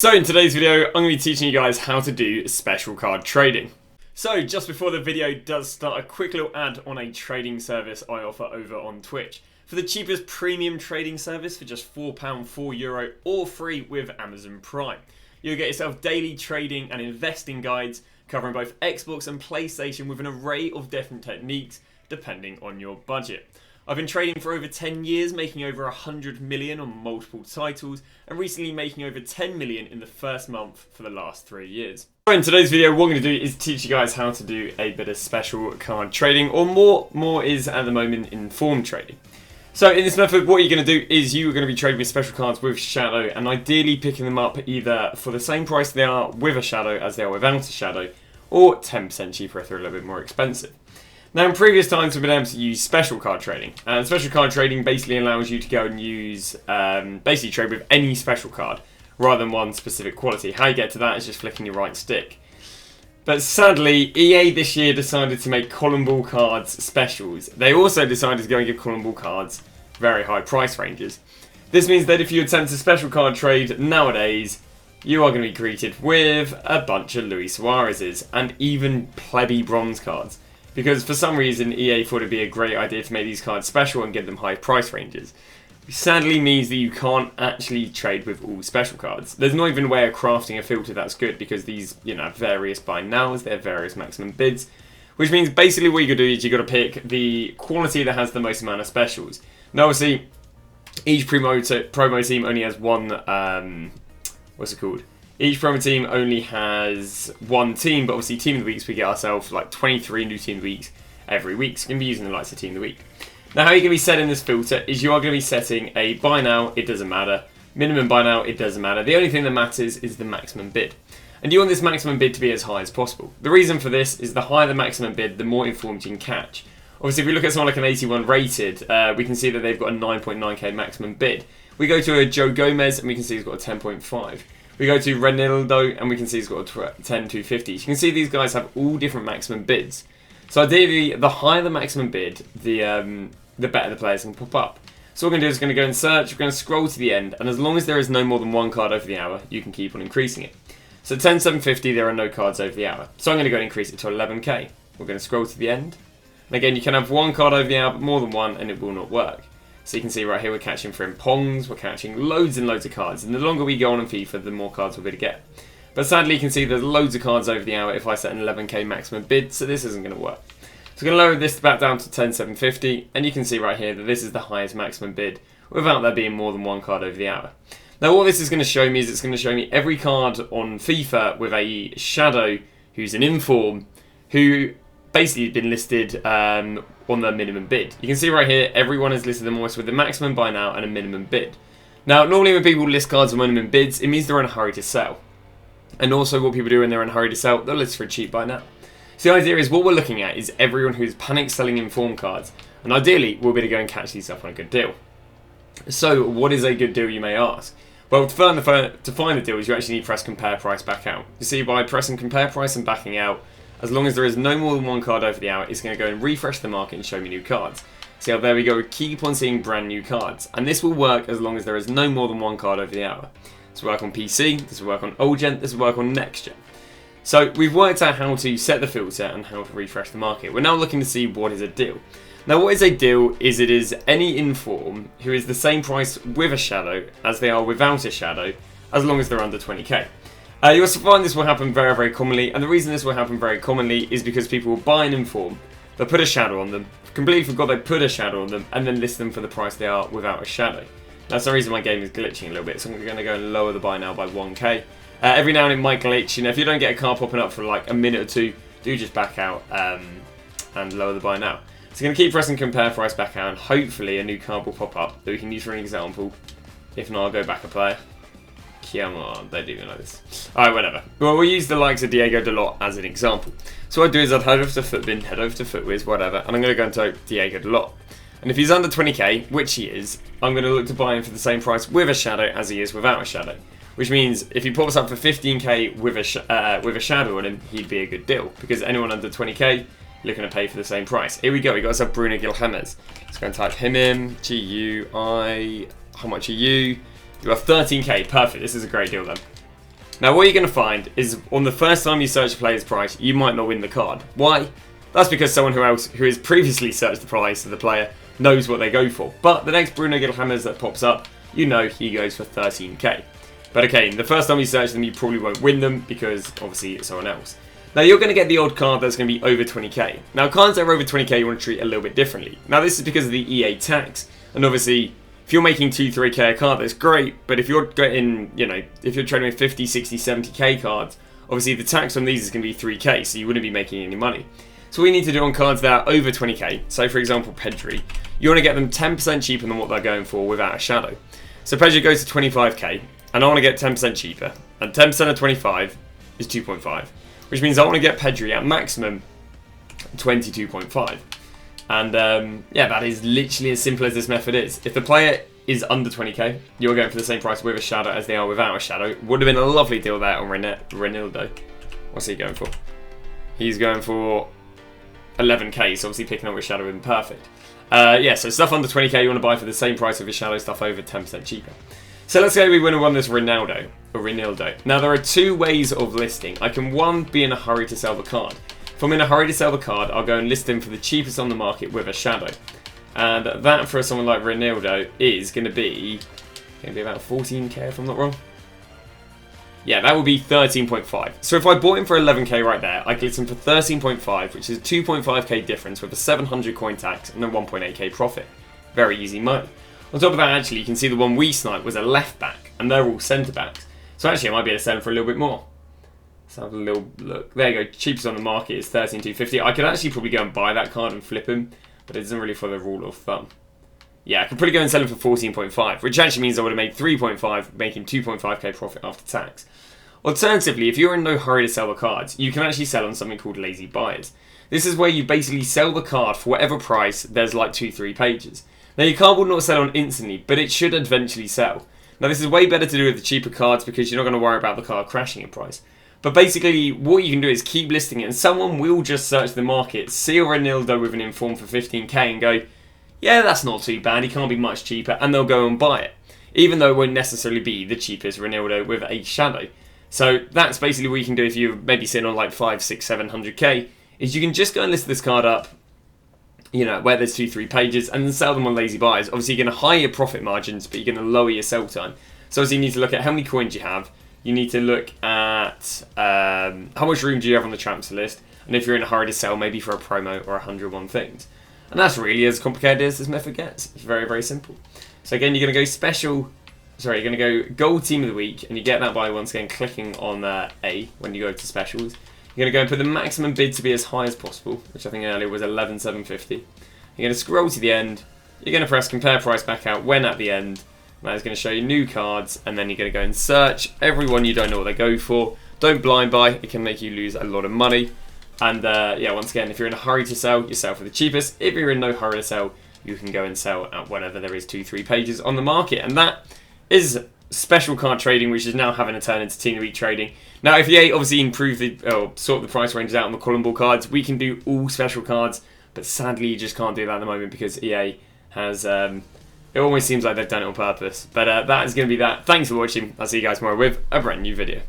So in today's video, I'm going to be teaching you guys how to do special card trading. So just before the video does start, a quick little ad on a trading service I offer over on Twitch. For the cheapest premium trading service for just £4, €4, or free with Amazon Prime. You'll get yourself daily trading and investing guides covering both Xbox and PlayStation with an array of different techniques depending on your budget. I've been trading for over 10 years, making over 100 million on multiple titles, and recently making over 10 million in the first month for the last 3 years. So in today's video, what I'm going to do is teach you guys how to do a bit of special card trading, or more is at the moment informed trading. So in this method, what you're going to do is you are going to be trading with special cards with shadow, and ideally picking them up either for the same price they are with a shadow as they are without a shadow, or 10% cheaper if they're a little bit more expensive. Now, in previous times, we've been able to use special card trading. And special card trading basically allows you to go and use, basically trade with any special card, rather than one specific quality. How you get to that is just flicking your right stick. But sadly, EA this year decided to make column ball cards specials. They also decided to go and give column ball cards very high price ranges. This means that if you attempt a special card trade nowadays, you are going to be greeted with a bunch of Luis Suarez's and even plebby bronze cards. Because for some reason EA thought it'd be a great idea to make these cards special and give them high price ranges. Which sadly means that you can't actually trade with all special cards. There's not even a way of crafting a filter that's good because these, have various buy nows, they have various maximum bids. Which means basically what you gotta do is you gotta pick the quality that has the most amount of specials. Now obviously, each promo team only has one, Each promo team only has one team, but obviously Team of the Weeks, we get ourselves like 23 new Team of the Weeks every week. So we're going to be using the likes of Team of the Week. Now how you're going to be setting this filter is you are going to be setting a buy now, it doesn't matter. Minimum buy now, it doesn't matter. The only thing that matters is the maximum bid. And you want this maximum bid to be as high as possible. The reason for this is the higher the maximum bid, the more informed you can catch. Obviously if we look at someone like an 81 rated, we can see that they've got a 9.9k maximum bid. We go to a Joe Gomez and we can see he's got a 10.5. We go to Renildo and we can see he's got a 10,250. You can see these guys have all different maximum bids. So ideally, the higher the maximum bid, the better the players can pop up. So what we're going to do is going to go and search, we're going to scroll to the end, and as long as there is no more than one card over the hour, you can keep on increasing it. So 10,750, there are no cards over the hour. So I'm going to go and increase it to 11k. We're going to scroll to the end. And again, you can have one card over the hour, but more than one, and it will not work. So you can see right here we're catching Frimpongs, we're catching loads and loads of cards, and the longer we go on in FIFA, the more cards we're going to get. But sadly you can see there's loads of cards over the hour if I set an 11k maximum bid, so this isn't going to work. So we're going to lower this back down to 10,750, and you can see right here that this is the highest maximum bid, without there being more than one card over the hour. Now what this is going to show me is it's going to show me every card on FIFA with a shadow who's an inform, who basically been listed on the minimum bid. You can see right here, everyone has listed them almost with a maximum buy now and a minimum bid. Now, normally when people list cards with minimum bids, it means they're in a hurry to sell. And also what people do when they're in a hurry to sell, they'll list for a cheap buy now. So the idea is what we're looking at is everyone who's panic selling inform cards. And ideally, we'll be able to go and catch these up on a good deal. So what is a good deal, you may ask? Well, to find the deal is you actually need to press compare price back out. You see, by pressing compare price and backing out, as long as there is no more than one card over the hour, it's going to go and refresh the market and show me new cards. See how there we go, we keep on seeing brand new cards. And this will work as long as there is no more than one card over the hour. This will work on PC, this will work on old gen, this will work on next gen. So we've worked out how to set the filter and how to refresh the market. We're now looking to see what is a deal. Now what is a deal is it is any inform who is the same price with a shadow as they are without a shadow, as long as they're under 20k. You'll find this will happen very, very commonly, and the reason this will happen very commonly is because people will buy an inform, they'll put a shadow on them, completely forgot they put a shadow on them, and then list them for the price they are without a shadow. That's the reason my game is glitching a little bit, so I'm going to go and lower the buy now by 1k. Every now and then it might glitch, if you don't get a card popping up for like a minute or two, do just back out and lower the buy now. So I'm going to keep pressing compare price back out, and hopefully a new card will pop up that we can use for an example. If not, I'll go back a player. Come on, they do know this. Alright, whatever. Well, we'll use the likes of Diego Dalot as an example. So what I'd do is I'd head over to Footbin, head over to Footwiz, whatever, and I'm going to go into Diego Dalot. And if he's under 20k, which he is, I'm going to look to buy him for the same price with a shadow as he is without a shadow. Which means if he pops up for 15k with a shadow on him, he'd be a good deal. Because anyone under 20k, looking to pay for the same price. Here we go, we got ourselves Bruno Gilhammers. Let's go and type him in, GUI, how much are you? You have 13k, perfect, this is a great deal then. Now what you're going to find is on the first time you search a player's price, you might not win the card. Why? That's because someone who has previously searched the price of the player knows what they go for. But the next Bruno Guilherme that pops up, you know he goes for 13k. But okay, the first time you search them, you probably won't win them because obviously it's someone else. Now you're going to get the odd card that's going to be over 20k. Now cards that are over 20k you want to treat a little bit differently. Now this is because of the EA tax, and obviously if you're making 2-3k a card, that's great, but if you're getting, if you're trading with 50, 60, 70k cards, obviously the tax on these is going to be 3k, so you wouldn't be making any money. So what you need to do on cards that are over 20k, so for example Pedri, you want to get them 10% cheaper than what they're going for without a shadow. So Pedri goes to 25k, and I want to get 10% cheaper, and 10% of 25 is 2.5, which means I want to get Pedri at maximum 22.5. And yeah, that is literally as simple as this method is. If the player is under 20k, you're going for the same price with a shadow as they are without a shadow. Would have been a lovely deal there on Ronaldo. What's he going for? He's going for 11k, so obviously picking up with shadow isn't perfect. Yeah, so stuff under 20k you want to buy for the same price with a shadow, stuff over 10% cheaper. So let's say we want to run this Ronaldo. Now there are two ways of listing. I can, one, be in a hurry to sell the card. If I'm in a hurry to sell the card, I'll go and list him for the cheapest on the market with a shadow. And that for someone like Ronaldo is going to be about 14k if I'm not wrong. Yeah, that would be 13.5. So if I bought him for 11k right there, I could list him for 13.5, which is 2.5k difference with a 700 coin tax and a 1.8k profit. Very easy money. On top of that, actually, you can see the one we sniped was a left back, and they're all centre backs. So actually, I might be able to sell him for a little bit more. Let's have a little look. There you go. Cheapest on the market is 13,250. I could actually probably go and buy that card and flip him, but it doesn't really follow the rule of thumb. Yeah, I could probably go and sell him for 14.5, which actually means I would have made 3.5, making 2.5k profit after tax. Alternatively, if you're in no hurry to sell the cards, you can actually sell on something called lazy buyers. This is where you basically sell the card for whatever price. There's like 2-3 pages. Now your card will not sell on instantly, but it should eventually sell. Now this is way better to do with the cheaper cards because you're not going to worry about the card crashing in price. But basically, what you can do is keep listing it, and someone will just search the market, see a Ronaldo with an inform for 15k and go, yeah, that's not too bad, he can't be much cheaper, and they'll go and buy it. Even though it won't necessarily be the cheapest Ronaldo with a shadow. So that's basically what you can do if you're maybe sitting on like 5, 6, 700k, is you can just go and list this card up, where there's 2-3 pages, and then sell them on lazy buys. Obviously, you're going to higher your profit margins, but you're going to lower your sell time. So obviously, you need to look at how many coins you have. You need to look at how much room do you have on the transfer list, and if you're in a hurry to sell, maybe for a promo or 101 things. And that's really as complicated as this method gets. It's very, very simple. So again, you're going to go you're going to go gold team of the week, and you get that by once again clicking on A when you go to specials. You're going to go and put the maximum bid to be as high as possible, which I think earlier was 11,750. You're going to scroll to the end. You're going to press compare price back out when at the end. That is going to show you new cards, and then you're going to go and search everyone you don't know what they go for. Don't blind buy, it can make you lose a lot of money. And yeah, once again, if you're in a hurry to sell, you sell for the cheapest. If you're in no hurry to sell, you can go and sell at whenever there is 2-3 pages on the market. And that is special card trading, which is now having a turn into Team of the Week trading. Now, if EA obviously improve sort the price ranges out on the column ball cards, we can do all special cards, but sadly you just can't do that at the moment because EA has... it almost seems like they've done it on purpose. But that is going to be that. Thanks for watching. I'll see you guys tomorrow with a brand new video.